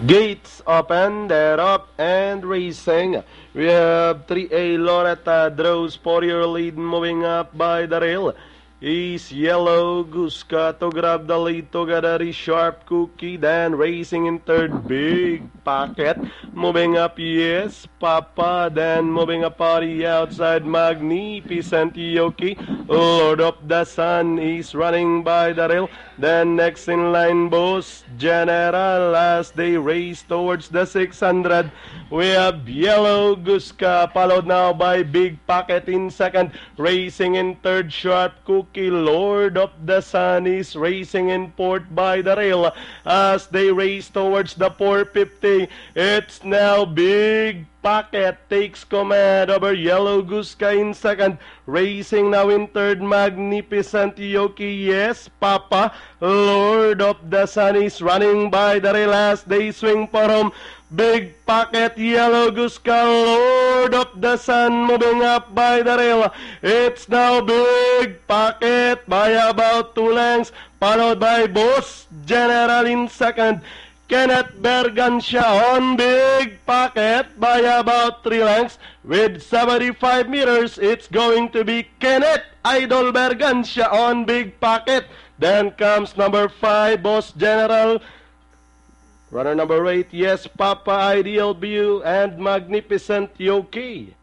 Gates open, they're up and racing. We have 3A Loretta draws for your lead, moving up by the rail. Is Yellow Guska to grab the lead together is Sharp Cookie, then racing in third, Big Pocket. Moving up, yes, Papa, then moving up on the outside, Magnificent Yoki. Lord of the Sun is running by the rail. Then next in line, Boss General, as they race towards the 600. We have Yellow Guska, followed now by Big Pocket in second. Racing in third, Sharp Cookie. Lord of the Sun is racing in fourth by the rail. As they race towards the 450, it's now Big Pocket takes command over Yellow Guska in second. Racing now in third, Magnificent Yoki. Yes, Papa. Lord of the Sun is running by the rail as they swing for home. Big Pocket, Yellow Guska, Lord of the Sun moving up by the rail. It's now Big Pocket by about 2 lengths, followed by Boss General in second. Kenneth Bergancia on Big Pocket by about 3 lengths. With 75 meters, it's going to be Kenneth Idol Bergancia on Big Pocket. Then comes number 5, Boss General. Runner number 8, Yes Papa, Ideal View, and Magnificent Yoki.